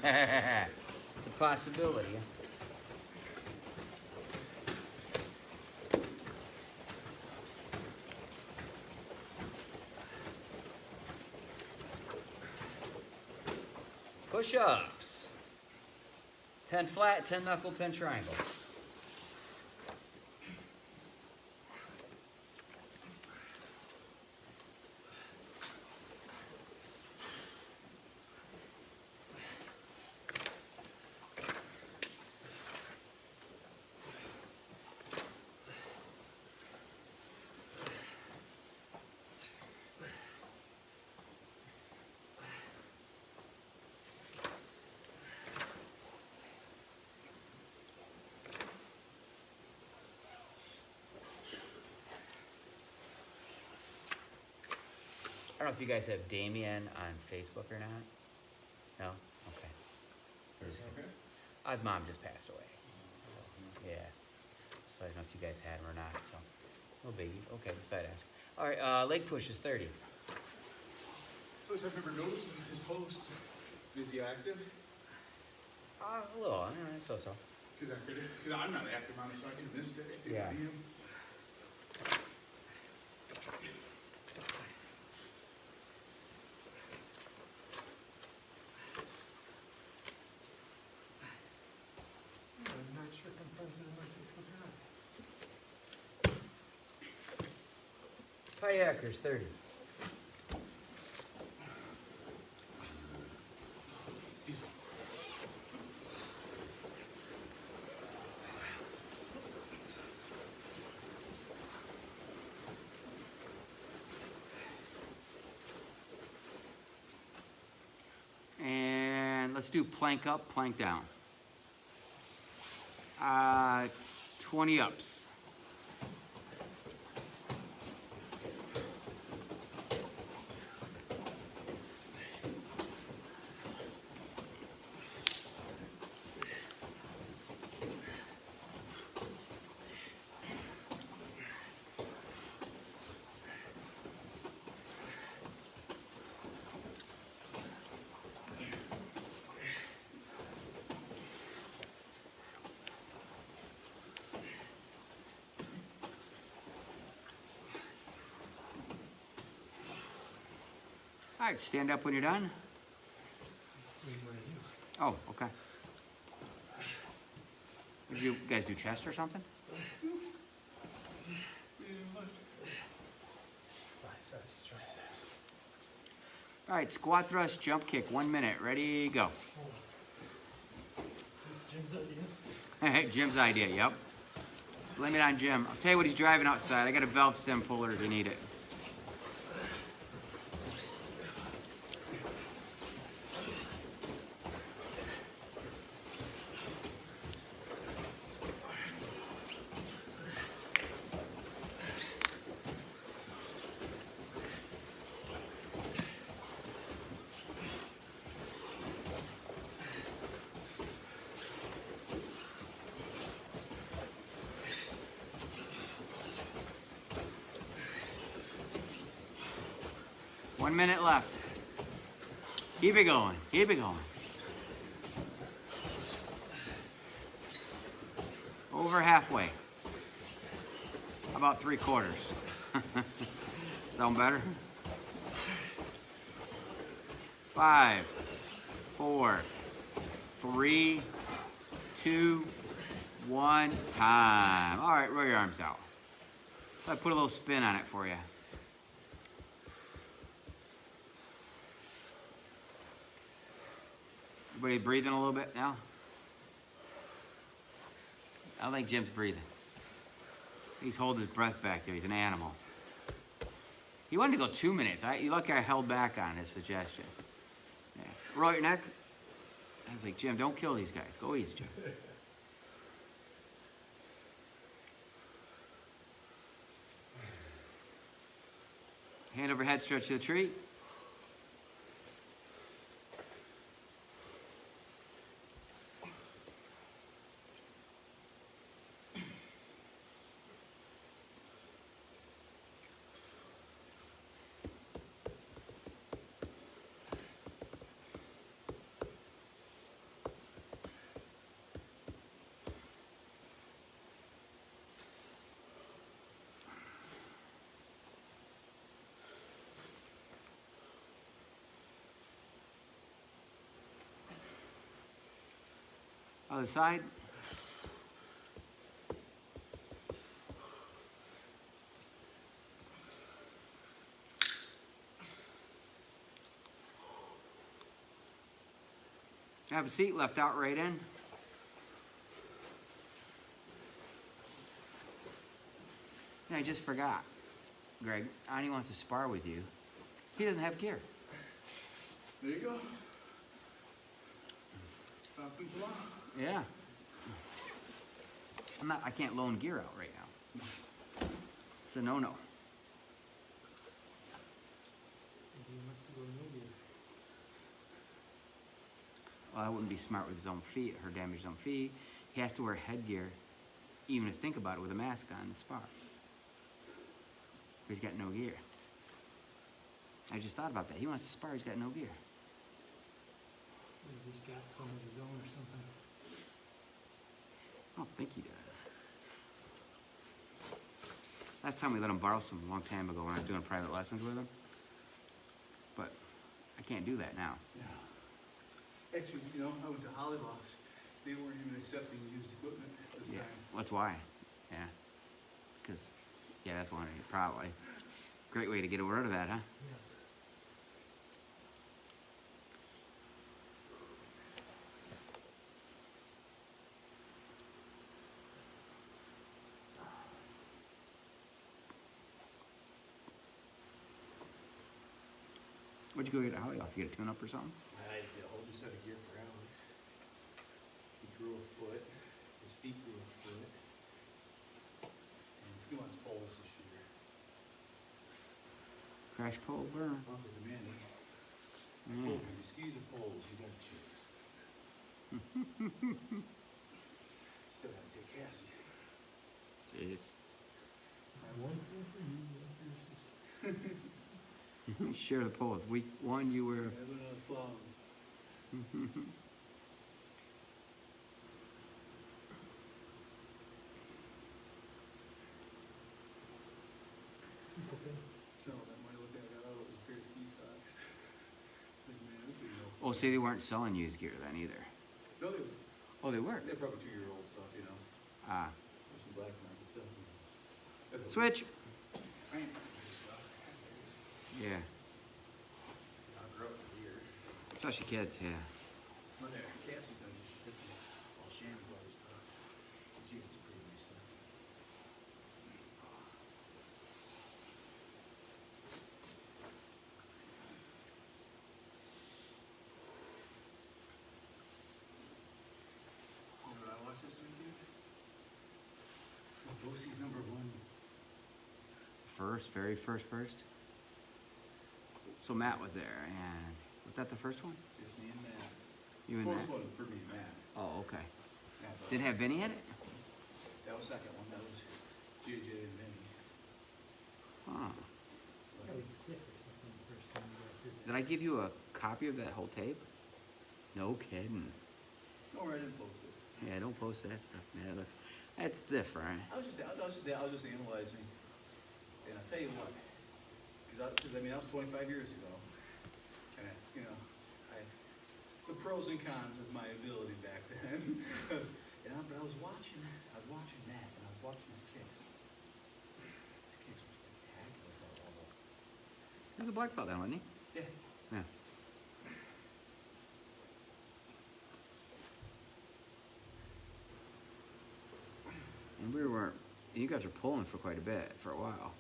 It's a possibility. Push-ups. 10 flat, 10 knuckle, 10 triangle. I don't know if you guys have Damien on Facebook or not. No? Okay. His mom just passed away. So, yeah. So I don't know if you guys had him or not. So, no biggie. Okay, just thought I'd ask. All right, leg push is 30. I've never noticed his posts. Is he active? A little. So. Because I'm not active on it, so I could have missed it. Yeah. I'm not sure if I'm friends with him on Facebook or not. Kayakers, 30. Excuse me. And let's do plank up, plank down. 20 ups. All right, stand up when you're done. Oh, okay. Did you guys do chest or something? Biceps, triceps. All right, squat thrust, jump kick, 1 minute. Ready, go. This Jim's idea. Jim's idea, yep. Blame it on Jim. I'll tell you what he's driving outside. I got a valve stem puller if you need it. One minute left. Keep it going. Keep it going. Over halfway. How about 3/4? Sound better? 5, 4, 3, 2, 1, time. All right, roll your arms out. I put a little spin on it for you. Everybody breathing a little bit now? I don't think Jim's breathing. He's holding his breath back there. He's an animal. He wanted to go 2 minutes. You lucky I held back on his suggestion. Yeah. Roll your neck. I was like, Jim, don't kill these guys. Go easy, Jim. Hand over head, stretch to the tree. Other side. Have a seat left out right in. Yeah, I just forgot. Greg, Ani wants to spar with you. He doesn't have gear. There you go. Talking to him. Yeah. I can't loan gear out right now. It's a no-no. Maybe he wants to go no gear. Well, that wouldn't be smart with his own feet, or damage his own feet. He has to wear headgear, even to think about it with a mask on the spar. He's got no gear. I just thought about that. He wants to spar, he's got no gear. Maybe he's got some of his own or something. I don't think he does. Last time we let him borrow some a long time ago when I was doing private lessons with him. But I can't do that now. Yeah. Actually, you know, I went to Hollyloft. They weren't even accepting used equipment this Yeah, time. that's why. Yeah. Because, yeah, that's one, probably. Great way to get rid of that, huh? Yeah. What'd you go get at Hollywood? You get a tune-up or something? I did a whole new set of gear for Alex. He grew a foot. His feet grew a foot. And he wants poles this year. Crash pole burn. Offered to Manny. Mm. Told me the skis or poles, you gotta choose. Still gotta take Cassie. Jeez. One pool for you, one for your sister. Share the poles. Week one, you were. Evan on a slalom. Okay. Smell that money. Look at I got all those pair of ski socks. Like, man, that's what you know. Oh, see, they weren't selling used gear then either. No, Oh, they were. they're probably 2-year-old stuff, you know. Ah. There's some black market stuff. That's what Switch. I ain't stuff. Yeah. I grew up here. Especially kids, yeah. It's my dad. Cassie's nice. She did all Shannon's all this stuff. She has pretty nice stuff. You know what I watched this weekend? Bosie's #1. Very first. So Matt was there, and was that the first one? Just me and Matt. You and First Matt? one for me, Matt. Oh, okay. Matt Did it have Vinny in it? That was second one. That was JJ and Vinny. Huh. I was sick or something the first time you guys did that. Did I give you a copy of that whole tape? No kidding. No, I didn't post it. Yeah, don't post that stuff, man. That's different. I was just analyzing, and I'll tell you what, because I was 25 years ago, and the pros and cons of my ability back then, but I was watching Matt, and I was watching his kicks. His kicks were spectacular at that level. He was a black belt then, wasn't he? Yeah. Yeah. And you guys were pulling for quite a bit, for a while.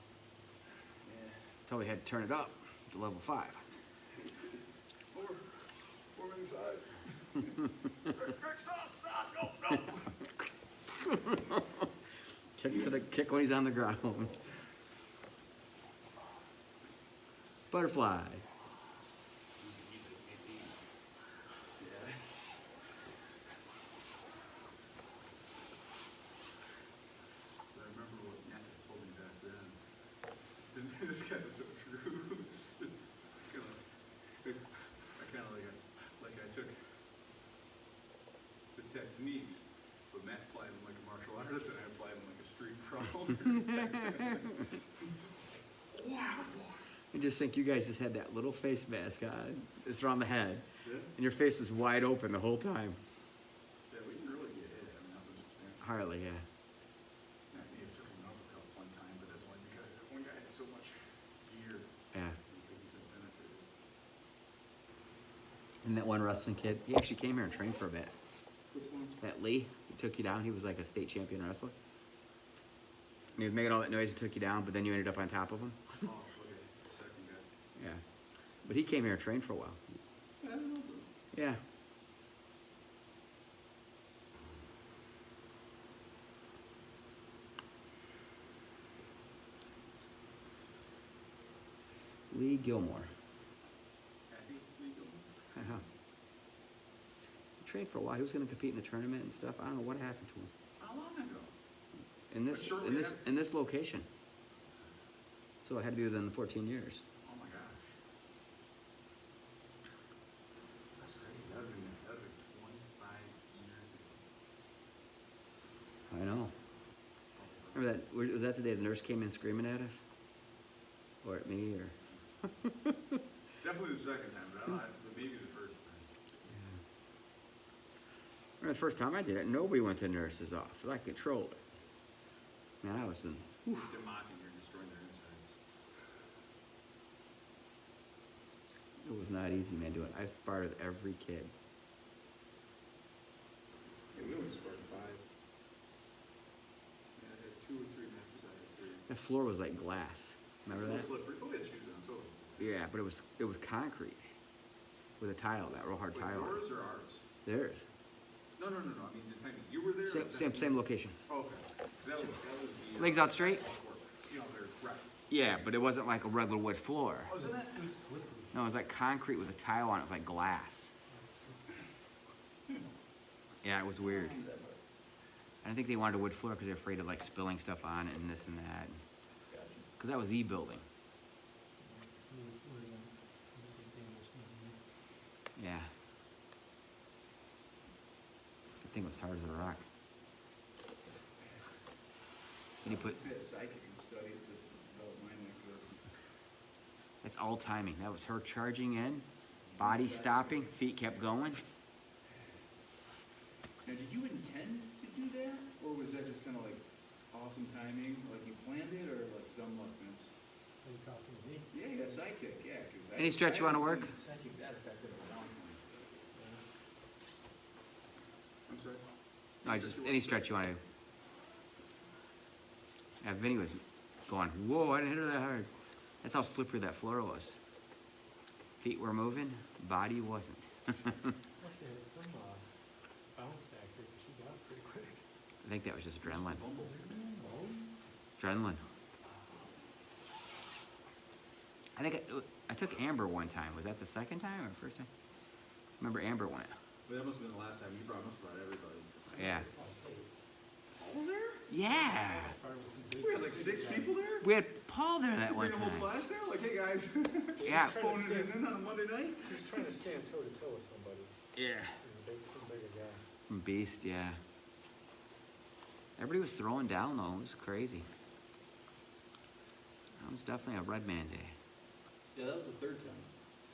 Yeah. Until we had to turn it up to level 5. 4, maybe 5. Rick, stop, no. Kick when he's on the ground. Butterfly. I remember what Matt had told me back then. And this kind of so true. I took the techniques, but Matt applied them like a martial artist, and I applied them like a street brawler. I just think you guys just had that little face mask on. It's around the head. Yeah, And your face was wide open the whole time. yeah, we can really Harley, yeah. I may have took him up one time, but that's only because that one guy had so much gear. Yeah. He couldn't benefit. And that one wrestling kid, he actually came here and trained for a bit. Which one? That Lee, he took you down. He was like a state champion wrestler. And he was making all that noise and took you down, but then you ended up on top of him. Oh, okay. The second guy. Yeah. But he came here and trained for a while. I don't know. Yeah. Lee Gilmore. Happy legal? Uh-huh. He trained for a while. He was going to compete in the tournament and stuff. I don't know what happened to him. How long ago? In shortly in this location. So it had to be within the 14 years. Oh my gosh. That's crazy. That would have been 25 years ago. I know. Remember that? Was that the day the nurse came in screaming at us? Or at me? Or Definitely the second time, but maybe the first time. Remember the first time I did it, nobody went to the nurse's office. I controlled it. Man, I was in. They're mocking you, destroying their insides. It was not easy, man, doing it. I sparred with every kid. Yeah, we only sparred 5. Yeah, I had 2 or 3 matches. I had 3. The floor was like glass. Remember that? Slippery. Oh, we had shoes on, so. Yeah, but it was concrete with a tile, that real hard Wait, tile. yours or ours? Theirs. No. I mean, the time you were there. or was that- Same location. Oh, okay. 'Cause that was the. Legs out straight? basketball court. You know, they're right. Yeah, but it wasn't like a regular wood floor. Oh, isn't that? It was slippery. No, it was like concrete with a tile on it. It was like glass. Yeah, it was weird. I don't think they wanted a wood floor because they're afraid of like spilling stuff on it and this and that. Because that was E building. Yeah. The thing was hard as a rock. And you put, Say a psychic and study this develop mine like it's all timing. That was her charging in, body stopping, feet kept going. Now, did you intend to do that, or was that just kind of like awesome timing, like you planned it, or like dumb luck, Vince? Are you talking to me? Yeah, you got sidekick, yeah. 'Cause Any stretch you wanna work? Sidekick that effective in a long time. I'm sorry? No, any stretch you want to. Yeah, Vinny was going, whoa, I didn't hit her that hard. That's how slippery that floor was. Feet were moving, body wasn't. Must have had some bounce factor, 'cause she got up pretty quick. I think that was just adrenaline. Bumble. No. Adrenaline. I think I took Amber one time. Was that the second time or first time? Remember Amber went. Well, that must have been the last time you must have brought everybody. Yeah. Paul was there? Yeah. We had like 6 people there? We had Paul there that one Bring a whole time. class there? Like, hey guys, Yeah. phoning it in on a Monday night? He was trying to stand toe to toe with somebody, Yeah. some bigger guy. Some beast, yeah. Everybody was throwing down though. It was crazy. That was definitely a Red Man day. Yeah, that was the 3rd time.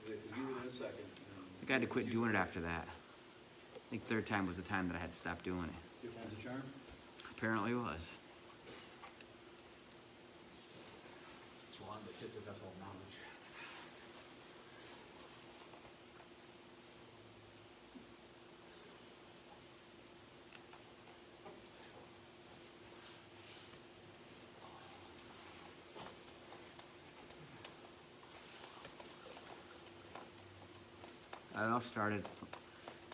'Cause you were there second. I think I had to quit doing it after that. I think third time was the time that I had to stop doing it. 2 times a charm? Apparently it was. Swan, the tip of vessel of knowledge. It all started,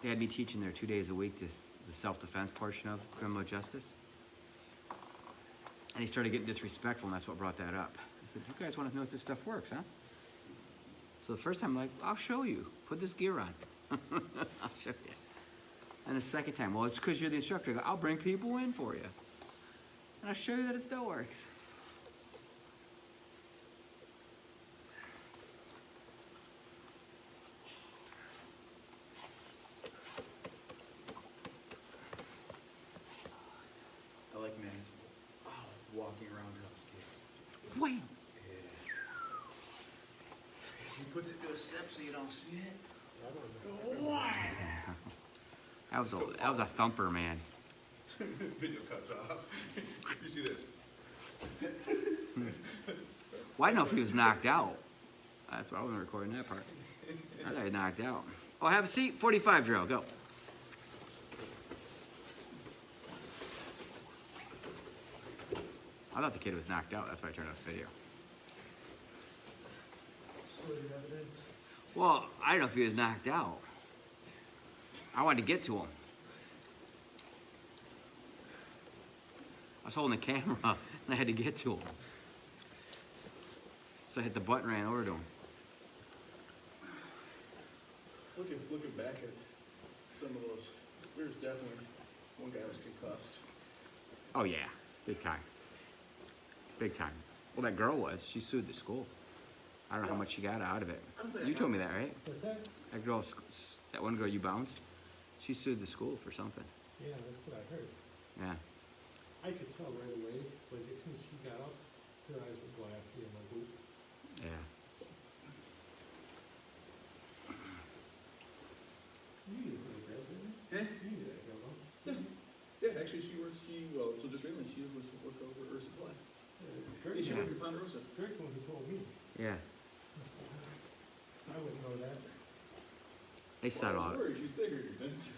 they had me teaching there 2 days a week, the self-defense portion of criminal justice. And he started getting disrespectful, and that's what brought that up. I said, you guys want to know if this stuff works, huh? So the first time, I'm like, I'll show you. Put this gear on. I'll show you. And the second time, well, it's because you're the instructor. I go, I'll bring people in for you. And I'll show you that it still works. I like man's walking around house kid. Wham! Yeah. He puts it to a step so you don't see it. I don't know. That was a thumper, man. Video cuts off. You see this? Well, I didn't know if he was knocked out. That's why I wasn't recording that part. I thought he was knocked out. Oh, have a seat. 45 drill. Go. I thought the kid was knocked out. That's why I turned off the video. Sorted evidence. Well, I don't know if he was knocked out. I wanted to get to him. I was holding the camera and I had to get to him. So I hit the button, ran over to him. Looking back at some of those, there's definitely one guy was concussed. Oh yeah, big time. Big time. Well, that girl was. She sued the school. I don't know how much she got out of it. I don't think You I told know. me that, right? What's that? That girl, that one girl you bounced, she sued the school for something. Yeah, that's what I heard. Yeah. I could tell right away, like as soon as she got up, her eyes were glassy and like, oop. Yeah. You knew that girl, didn't you? Eh? You knew that girl, no? Yeah, actually, well, until just recently, she was work over her supply. Greg's She Yeah. worked at Ponderosa. the one who told me. Yeah. I wouldn't know that. They settled Well, I was it. worried, she's bigger, Vince.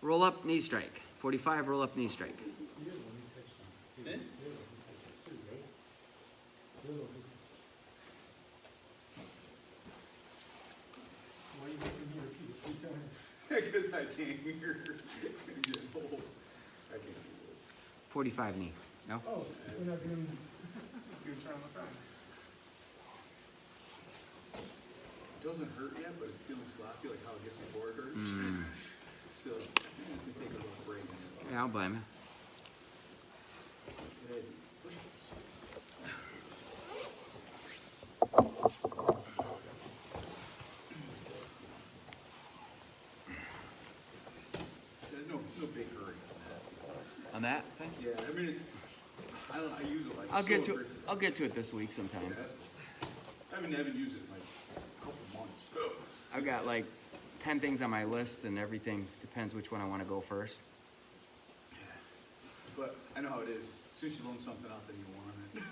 Roll up, knee strike. 45, roll up, knee strike. You're the one who said she sued. Eh? You're the one who said she sued, right? You're the one who said. Why are you making me repeat it 3 times? Because I can't hear. I'm getting old. I can't do this. 45 knee. No? Oh, we're not doing. You're trying to find. It doesn't hurt yet, but it's feeling sloppy, like how it gets before it hurts. Mm. So, I think it's gonna take a little break. And Yeah, I'll blame you. There's no big hurry on On that thing? that. Yeah, I mean, it's, I don't know, I use it like. I'll get to it this week sometime. Yeah, that's cool. I haven't used it in like a couple months. I've got like 10 things on my list and everything depends which one I want to go first. But I know how it is. As soon as you loan something out, then you want it.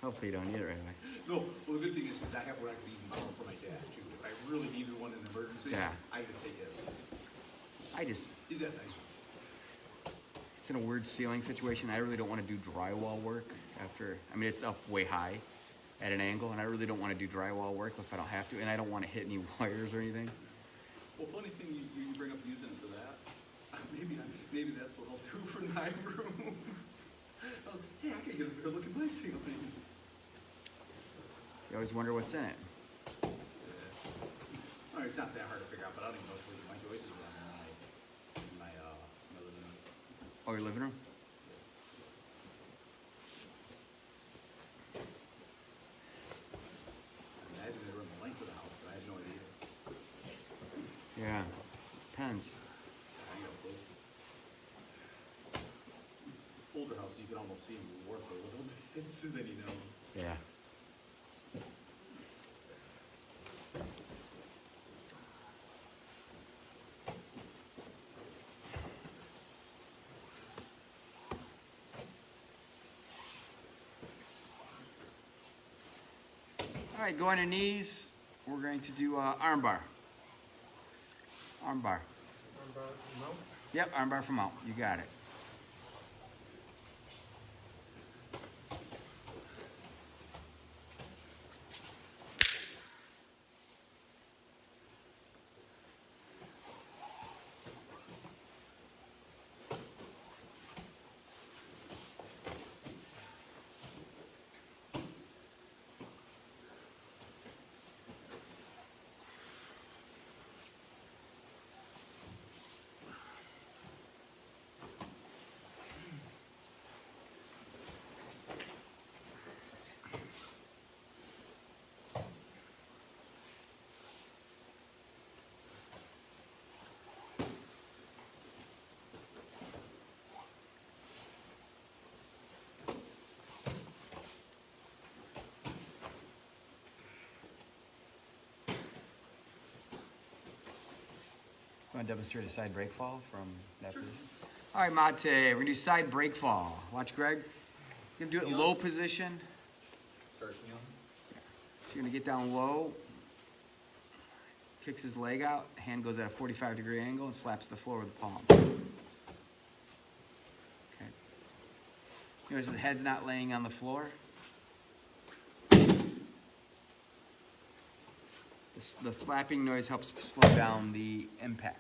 Hopefully you don't need it right away. No, well, the good thing is I have what I can even borrow for my dad too. If I really needed one in an emergency, Yeah. I just take his. He's that nice. It's in a weird ceiling situation. I really don't want to do drywall work after, I mean, it's up way high at an angle and I really don't want to do drywall work if I don't have to. And I don't want to hit any wires or anything. Well, funny thing you bring up using it for that. Maybe that's what I'll do for my room. Hey, I can get a better look at my ceiling. You always wonder what's in it. Yeah. All right, it's not that hard to figure out, but I don't even know which my choices were in my living room. Oh, your living room? I imagine they run the length of the house, but I have no idea. Yeah. Depends. I got both. Older house, you can almost see them warp a little bit, so then you know. Yeah. All right, go on your knees. We're going to do arm bar. Arm bar. No? Yep, arm bar from out. You got it. Want to demonstrate a side break fall from that position? All right, Mate, we're gonna do side break fall. Watch Greg. You're gonna do it in low position. Start kneeling. So you're gonna get down low, kicks his leg out, hand goes at a 45-degree angle and slaps the floor with the palm. Okay. Notice the head's not laying on the floor. The slapping noise helps slow down the impact.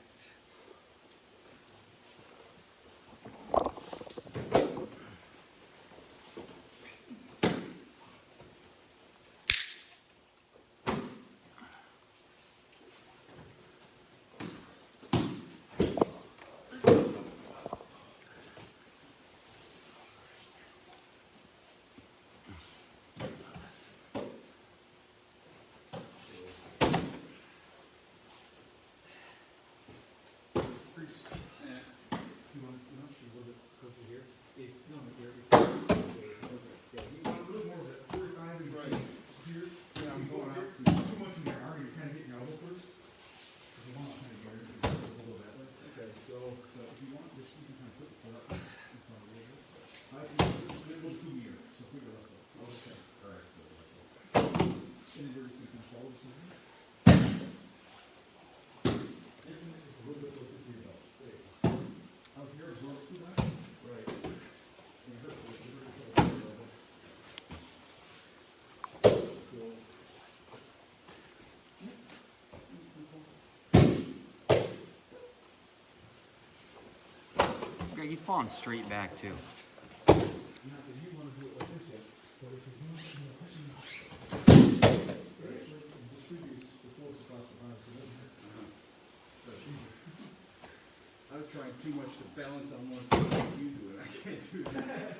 Greg, he's falling straight back too. I was trying too much to balance on one thing like you do, and I can't do that.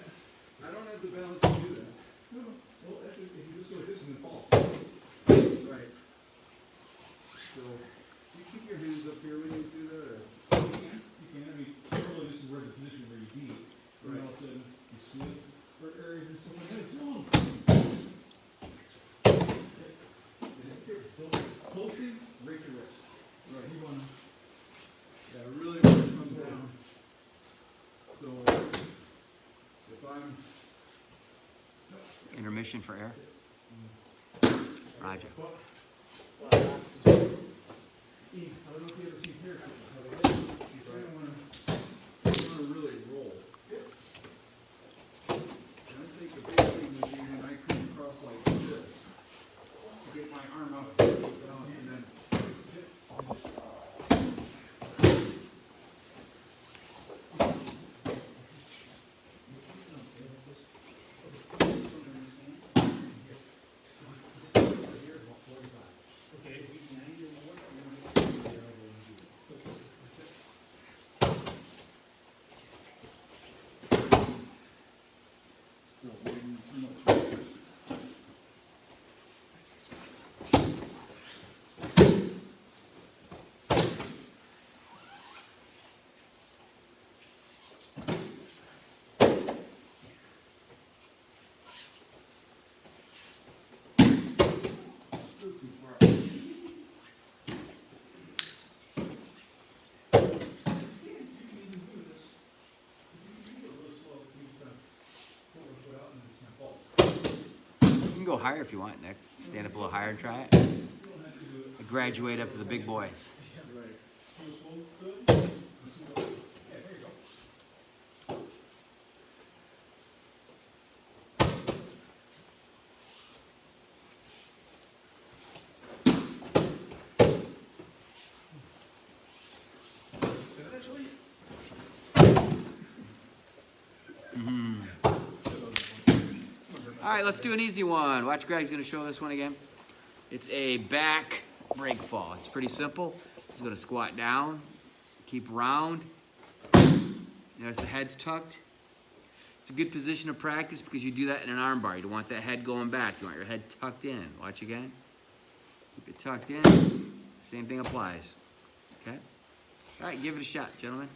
I don't have the balance to do that. No, well, if you just go like this and then fall. Right. So, do you keep your hands up here when you do that, or? You can, I mean, normally this is where the position where you be, and then all of a sudden you swing, or even someone else, no. Pulsing, rake your wrist. Right. You wanna, Yeah, really when it comes down. So, if I'm, Intermission for air. Roger. I don't know if you ever seen hair how they go. I wanna really roll. And I think the big thing would be when I come across like this, to get my arm out, and then. Still waiting too much. Still too far. You can go higher if you want, Nick. Stand up a little higher and try it. Graduate up to the big boys. All right, let's do an easy one. Watch, Greg's gonna show this one again. It's a back break fall. It's pretty simple. He's gonna squat down, keep round. Notice the head's tucked. It's a good position to practice because you do that in an arm bar. You don't want that head going back. You want your head tucked in. Watch again. Keep it tucked in. Same thing applies. Okay? All right, give it a shot, gentlemen.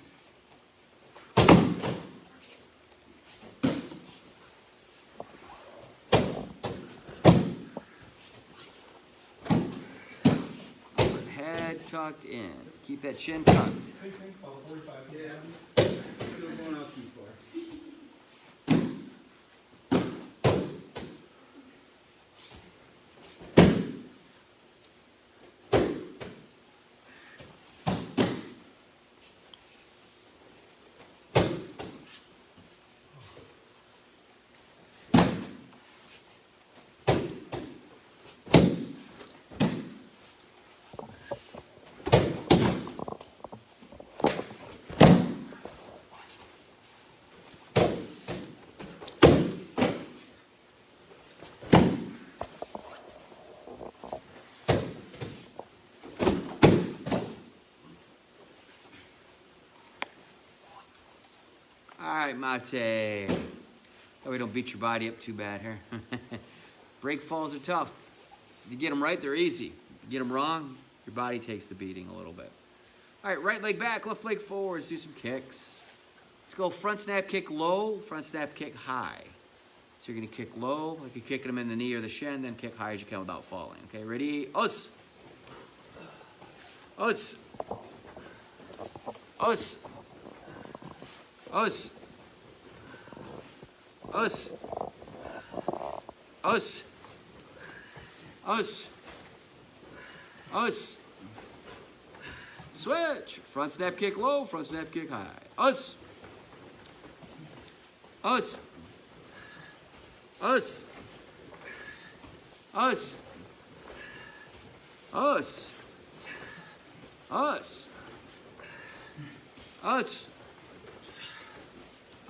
Head tucked in. Keep that chin tucked. Same thing, about 45. Yeah. Still going out too far. All right, Mate. Hope we don't beat your body up too bad here. Break falls are tough. If you get them right, they're easy. If you get them wrong, your body takes the beating a little bit. All right, right leg back, left leg forward. Let's do some kicks. Let's go front snap kick low, front snap kick high. So you're gonna kick low, like you're kicking them in the knee or the shin, then kick high as you can without falling. Okay, ready? Us. Us. Us. Us. Us. Us. Us. Us. Switch. Front snap kick low, front snap kick high. Us. Us. Us. Us. Us. Us. Us.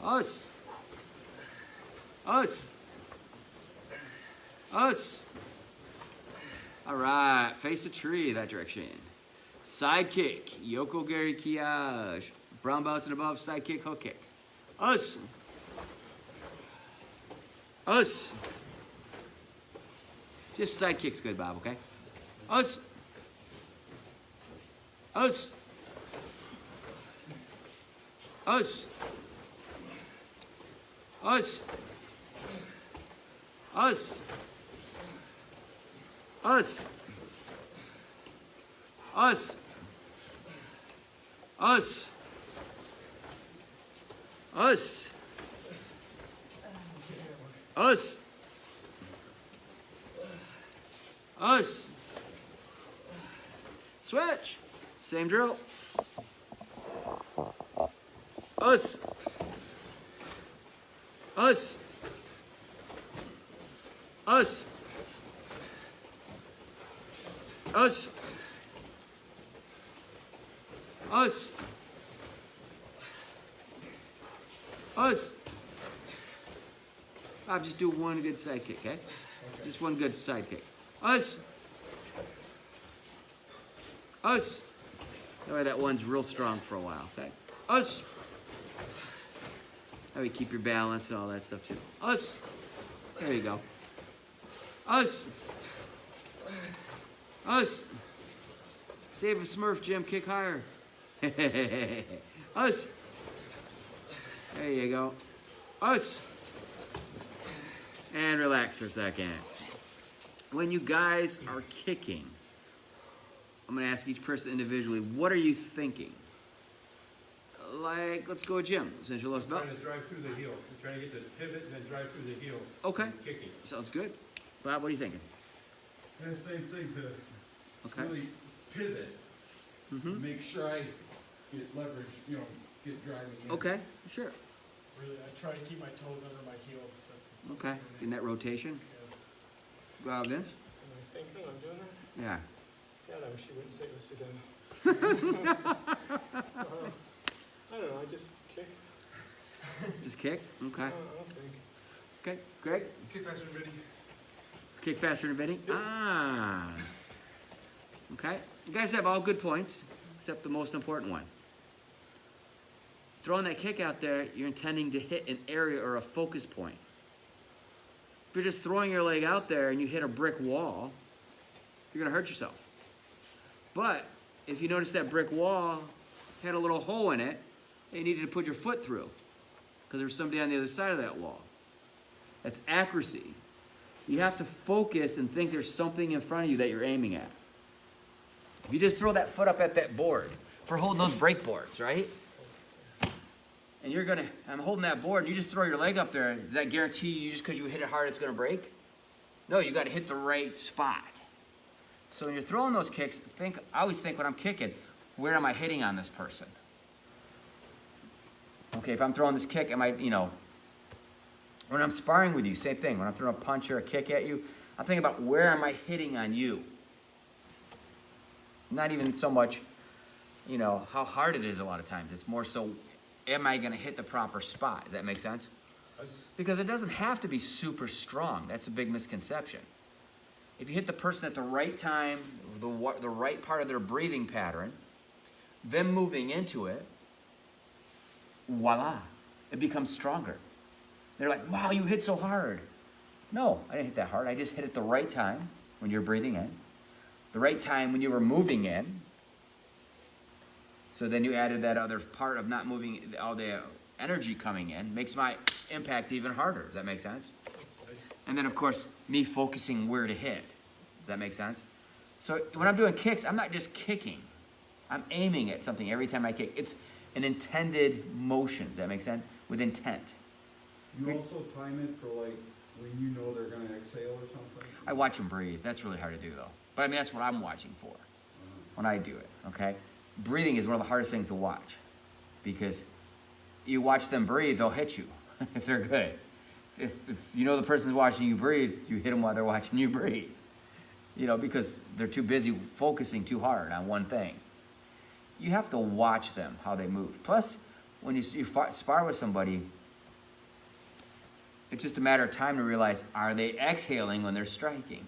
Us. Us. Us. All right, face a tree that direction. Side kick, Yoko Gary Kiyage. Brown belts and above, side kick, hook kick. Us. Us. Just side kick's good, Bob, okay? Us. Us. Us. Us. Us. Us. Us. Us. Us. Us. Us. Switch. Same drill. Us. Us. Us. Us. Us. Us. I'll just do one good side kick, okay? Just one good side kick. Us. Us. That way that one's real strong for a while, okay? Us. That way you keep your balance and all that stuff too. Us. There you go. Us. Us. Save a Smurf, Jim. Kick higher. Us. There you go. Us. And relax for a second. When you guys are kicking, I'm going to ask each person individually, what are you thinking? Like, let's go with Jim, since you lost belt. Trying to drive through the heel. I'm trying to get the pivot and then drive through the heel. Okay. Kicking. Sounds good. Bob, what are you thinking? And same thing to Okay. really pivot, Mm-hmm. make sure I get leverage, get driving. in. Okay, sure. Really, I try to keep my toes under my heel. That's Okay. In that rotation. Vince? Am I thinking I'm doing that? Yeah. God, I wish you wouldn't say this again. I don't know, I just kick. Just kick? Okay. I don't think. Okay. Greg? Kick faster and ready. Kick faster than Vinny? Ah. Okay. You guys have all good points, except the most important one. Throwing that kick out there, you're intending to hit an area or a focus point. If you're just throwing your leg out there and you hit a brick wall, you're going to hurt yourself. But if you notice that brick wall had a little hole in it, and you needed to put your foot through because there was somebody on the other side of that wall. That's accuracy. You have to focus and think there's something in front of you that you're aiming at. If you just throw that foot up at that board for holding those brake boards, right? and I'm holding that board, and you just throw your leg up there, does that guarantee you just because you hit it hard it's gonna break? No, you gotta hit the right spot. So when you're throwing those kicks, I always think when I'm kicking, where am I hitting on this person? Okay, if I'm throwing this kick, when I'm sparring with you, same thing. When I'm throwing a punch or a kick at you, I'm thinking about where am I hitting on you? Not even so much, how hard it is a lot of times. It's more so, am I gonna hit the proper spot? Does that make sense? Because it doesn't have to be super strong. That's a big misconception. If you hit the person at the right time, the right part of their breathing pattern, them moving into it, voila, it becomes stronger. They're like, wow, you hit so hard. No, I didn't hit that hard. I just hit it the right time when you're breathing in, the right time when you were moving in. So then you added that other part of not moving, all the energy coming in, makes my impact even harder. Does that make sense? And then, of course, me focusing where to hit. Does that make sense? So when I'm doing kicks, I'm not just kicking. I'm aiming at something every time I kick. It's an intended motion. Does that make sense? With intent. You also time it for like when you know they're gonna exhale or something? I watch them breathe. That's really hard to do, though. But I mean, that's what I'm watching for when I do it, okay? Breathing is one of the hardest things to watch because you watch them breathe, they'll hit you if they're good. If you know the person's watching you breathe, you hit them while they're watching you breathe. Because they're too busy focusing too hard on one thing. You have to watch them, how they move. Plus, when you spar with somebody, it's just a matter of time to realize, are they exhaling when they're striking?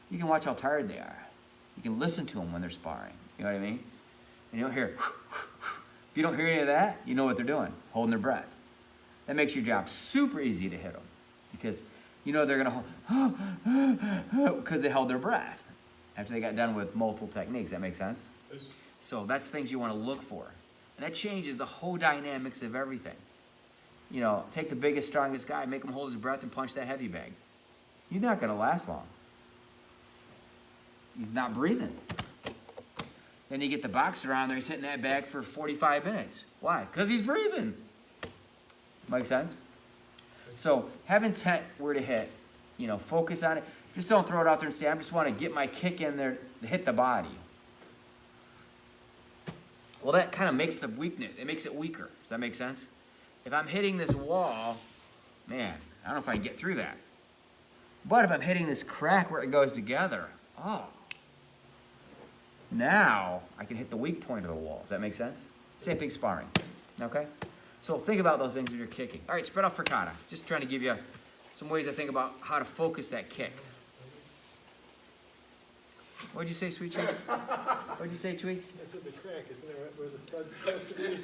You can watch how tired they are. You can listen to them when they're sparring. You know what I mean? And you don't hear, if you don't hear any of that, you know what they're doing, holding their breath. That makes your job super easy to hit them because they're gonna hold, because they held their breath after they got done with multiple techniques. That makes sense? So that's things you want to look for. And that changes the whole dynamics of everything. Take the biggest, strongest guy, make him hold his breath and punch that heavy bag. You're not going to last long. He's not breathing. Then you get the boxer on there, he's hitting that bag for 45 minutes. Why? Because he's breathing. Make sense? So have intent where to hit. Focus on it. Just don't throw it out there and say, I just want to get my kick in there to hit the body. Well, that kind of makes the weakness. It makes it weaker. Does that make sense? If I'm hitting this wall, man, I don't know if I can get through that. But if I'm hitting this crack where it goes together, now I can hit the weak point of the wall. Does that make sense? Same thing sparring. Okay? So think about those things when you're kicking. All right, spread out frittata. Just trying to give you some ways to think about how to focus that kick. What'd you say, Sweet Cheeks? What'd you say, Tweaks? I said the crack, isn't there where the stud's supposed to be?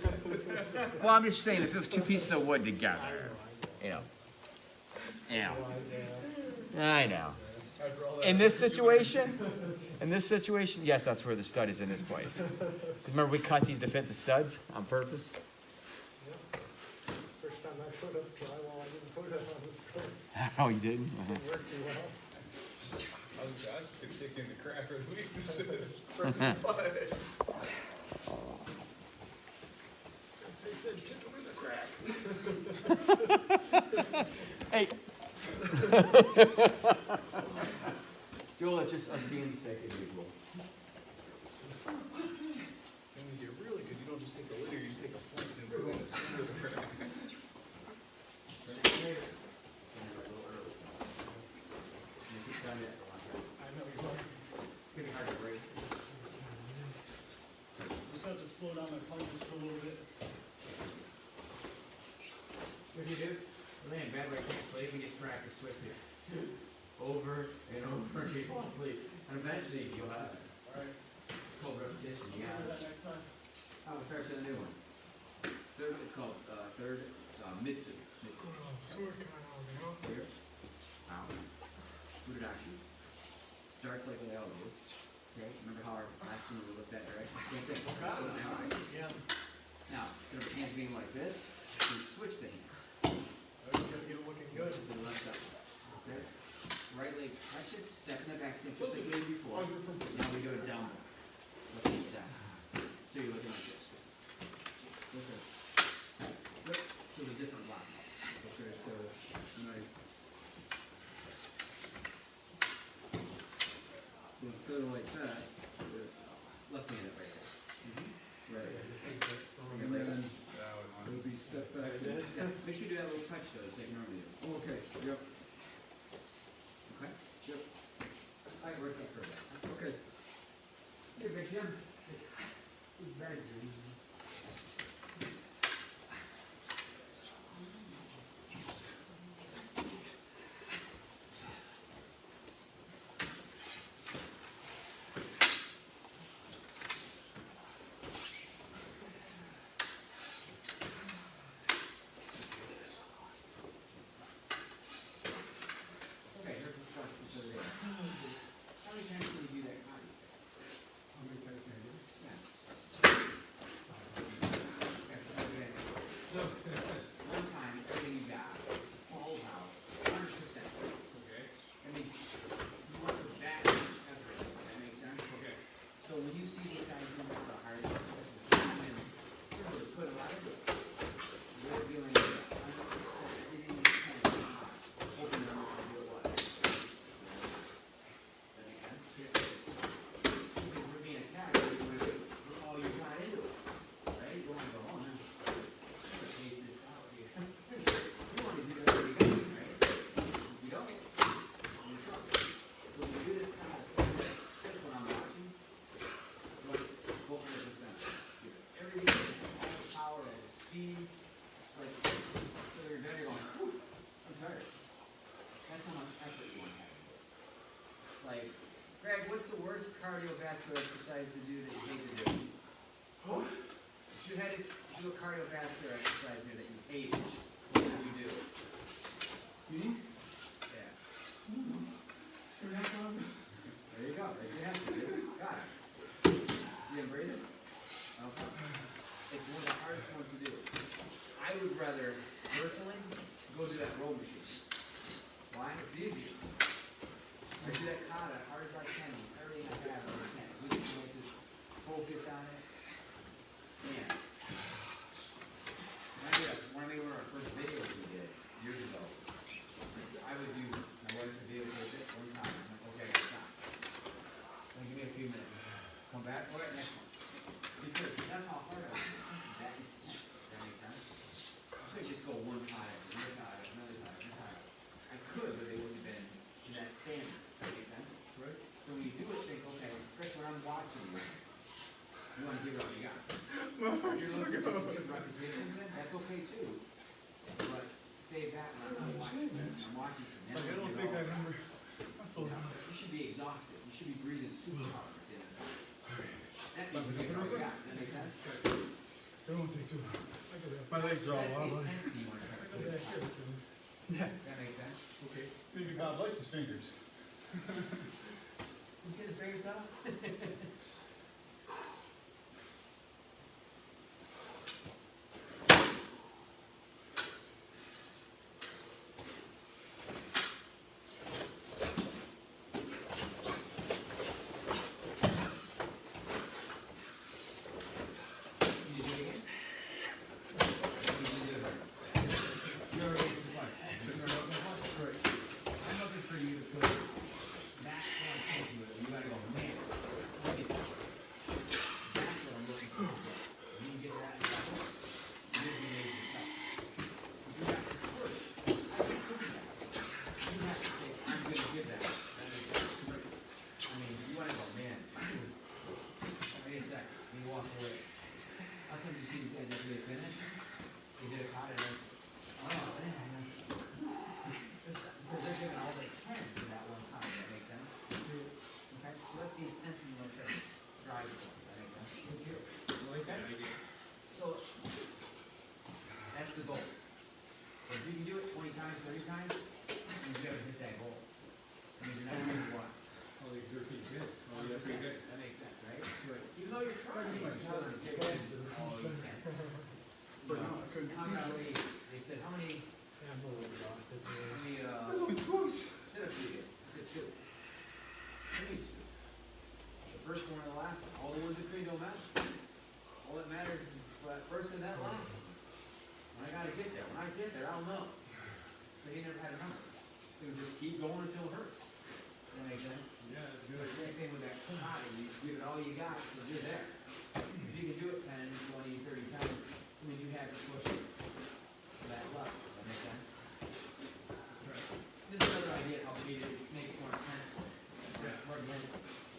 Well, I'm just saying, if it was two pieces of wood together, I know. In this situation, yes, that's where the stud is in this place. Remember we cut these to fit the studs on purpose? First time I put up drywall, I didn't put it on the studs. Oh, you didn't? Didn't work too well. I was kicking the crack of the week. This is perfect. They said, kick him in the crack. Hey. Joel, it's just us being sick as usual. And when you get really good, you don't just take a litter, you just take a flint and put it in the center of the crack. I know you are. It's gonna be hard to break. Just have to slow down my punches for a little bit. What do you do? Lay in bed where you can't sleep and just practice twisting. Over and over until you fall asleep. And eventually you'll have it. Alright. It's called repetition. You Remember got that it. next time? We'll start with a new one. It's called Mitsu. Here. Fudodashi. Starts like they all do. Okay, remember how our last one we looked at, right? Same thing. Yeah. Now, instead of hands being like this, we switch the hands. I just gotta get it looking good. To the left side. Okay? Right leg touches, step in the back step just like we did before. Now we go down. Left leg down. So you're looking like this. Okay. instead of like that, it's Left-handed right right. there. And then it'll be step back. Yeah, make sure you do that little touch though, just like you normally do. Oh, okay, yep, Okay? yep, I worked up for that. okay. Hey, Big Jim. Okay, here's the question for today. How many times can you do that cardio? How many times can I do it? Yeah. Okay, one time, everything you got, full house, 100%. Okay. I mean, you want to that much effort. That makes sense? Okay. So when you see these guys doing the hard work, they're really put a lot into it. We're doing 100% everything we can, hoping they're not going to do it well. That makes sense? Because we're being attacked, we're all you got into it. Right? You want to go on, huh? Chase this out here. You want to do everything you got, right? If you don't, you're in trouble. So when you do this kind of thing, that's what I'm watching. Go 100%. Everything, all the power, all the speed, like, so you're done, you're going, whew, I'm tired. That's how much effort you want to have. Like, Greg, what's the worst cardiovascular exercise to do that you hate to do? If you had to do a cardiovascular exercise here that you hated, what would you do? Me? Yeah. There you go. You have to do it. Got it. You didn't breathe it? Okay. It's one of the hardest ones to do. I would rather, personally, go do that row machine. Why? It's easier. I do that kata as hard as I can, with everything I have, I can. We can just focus on it. Man. When I made one of our first videos we did, years ago, I would do, my wife would videotape it one time. I'm like, okay, I gotta stop. Then give me a few minutes. Come back, all right, next one. Because that's how hard I was. That makes sense. I could just go one time, another time, another time, another time. I could, but they wouldn't have been to that standard. That makes sense? Right. So when you do it, think, okay, Chris, when I'm watching you, you want to give it all you got. If you're looking to give repetitions in, that's okay too. But save that when I'm not watching. I'm watching some. Like, I don't think I remember. You should be exhausted. You should be breathing super hard. at the end of the day. That means you give it all you got. That makes sense? It won't take too long. My legs are all That's the wobbly. intensity you want to try to put in. Yeah. That makes sense? Okay. Maybe Bob likes his fingers. You get the fingers down? Can you do it again? Can you do it? You're already in the fight. You're already in the fight. I'm looking for you to put that one into it. You gotta go, man. What is it? That's what I'm looking for. When you get that, you're the major stuff. You have to push. I can push that. You have to say, I'm gonna give that. That makes sense. I mean, you wanna go, man. Wait a second. You walk away. How come you see these guys after they finish? They did a pot and then, oh man. Because they're giving all they can to that one time. That makes sense? Okay, so that's the intensity you want to try to drive it. That makes sense? You like that? So, that's the goal. If you can do it 20 times, 30 times, you've got to hit that goal. I mean, you're not going to what? Oh, you're pretty good. Oh, yeah, pretty good. That makes sense, right? Right. Even though you're trying, you're trying to take all you can. But no, I couldn't. How many, they said, how many, That's only twice. sit-ups do you get? I said two. How many two? The first one or the last one, all the ones between don't matter. All that matters is that first and that last. When I gotta get there, when I get there, I'll know. So he never had a number. He would just keep going until it hurts. That makes sense? Yeah, it's The good. same thing with that you got, so you're there. If you can do it 10, 20, 30 times, I mean, you have to push it to that level. Does that make sense? Just another idea to help me to make it more intense. Right, right.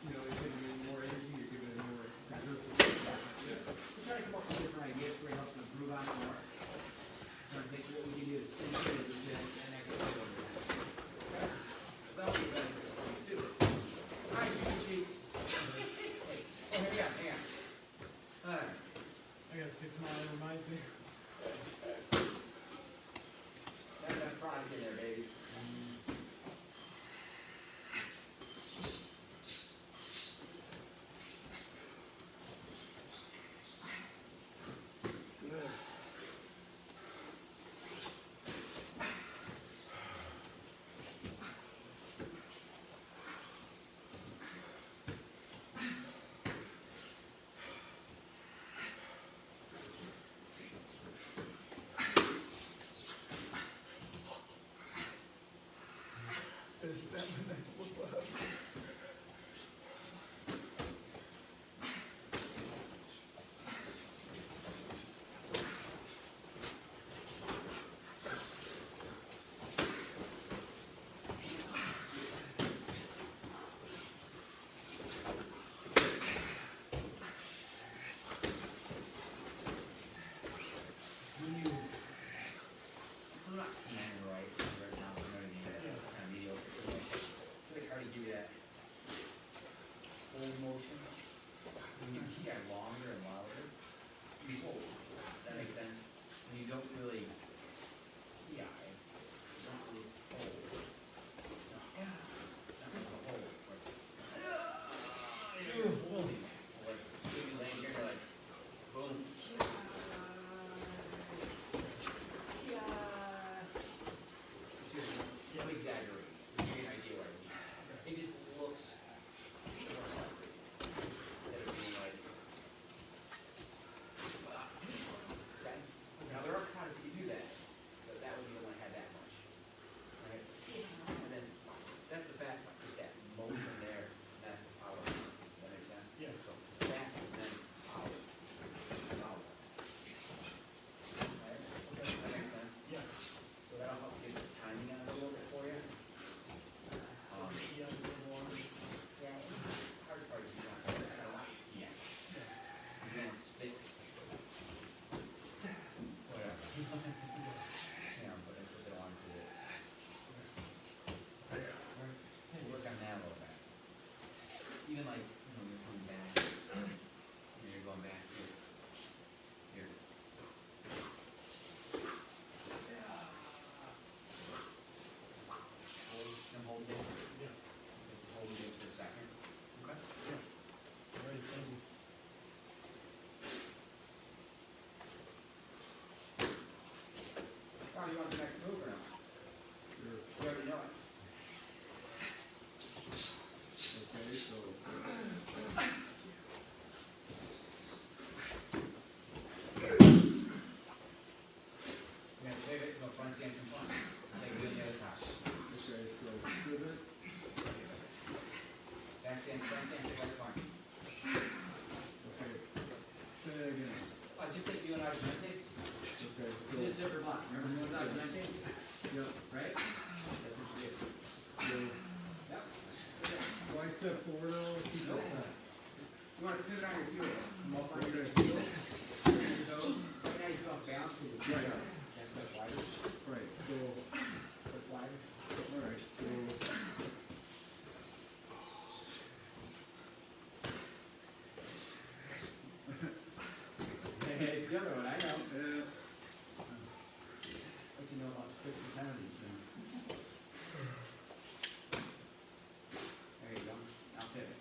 You know, you're giving it more energy, you're giving it more exertion. We try to come up with different ideas for help improve on it more. Trying to think what we can do to sink it as an exercise over time. That'll be better for you too. Alright, sweet cheeks. Oh, here we go, hang on. Alright. I gotta fix mine, it reminds me. Got that product in there, baby. Is that what that was? I'm not canon right now, you know what I mean? Kind of mediocre. Really hard to give you that full motion. When you key longer and louder, you hold. That makes sense? When you don't really key you don't really hold. No, not really hold. You're holding that. So like, if you land here, you're like, boom. I'm exaggerating. To give you an idea what I mean. It just looks more slightly. Instead of being like, okay? Now there are times that you do that, but that one you don't want to have that much. Right? And then that's the fast part, just that motion there, that's the power. Does that make sense? Yeah. So fast and then power. Power. Right? That makes sense? Yeah. So that'll help get the timing on it a little bit for you. Yeah, it's a little longer. Yeah, hardest part is you don't have to allow you to yet. And then spit. Whatever. Yeah, but that's what they want us to do. We'll work on that a little bit. Even like, you know, you're coming back, you're going back here. Here. Hold it. Yeah. Just hold it for a second. Okay. All right, thank you. Tom, you want the next move or no? Sure. You already know it. Okay, so, You're gonna save it till front stance in front. Take it to the other top. okay, so pivot, Back stance, front stance, take out the front. okay. Say that again. Just like you and I were doing. Okay, so, Just different block. Remember you and I were doing? yep, Right? That's what you do. so, Yep. do I step forward now, or keep it back? You wanna pivot on your heel. Come up on your heel? Your toes. Right now you feel off balance with the Right. That's step wider. Right, so, Step wider. alright, so, Hey, it's the other one, I know. What you know about 6 or 10 of these things? There you go. Now pivot.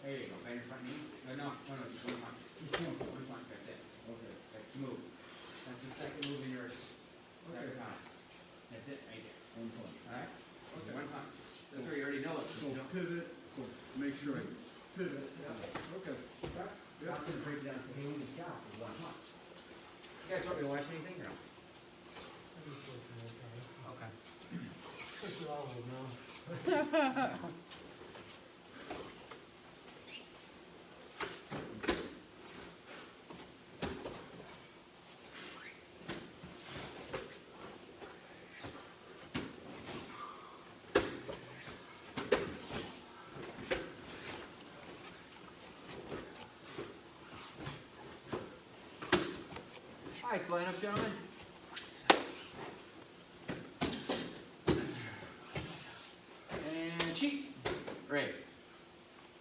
There you go. Bend your front knee. No, just one punch. One punch, that's it. okay, That's the move. That's the second move in your second time. That's it, right there. one punch. Alright? Okay. One punch. That's where you already know it. So You know. pivot, so make sure I pivot. Yeah. Okay. Yeah. I'm gonna break it down so hey, we can stop with one punch. You guys want me to watch anything or no? I just looked at it, Okay. Fix it all of them now. Alright, so line up, gentlemen. And cheat. Great.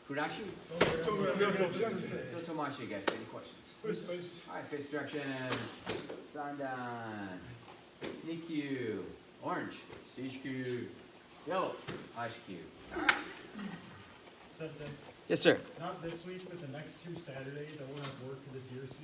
Fudashi? Dotomashi, guys, any questions? Alright, face direction. Sandan. Nikyu. Orange. Seishku. Yellow. Ashku. Sensei, Yes, sir. not this week, but the next 2 Saturdays, I won't have work because of deer season.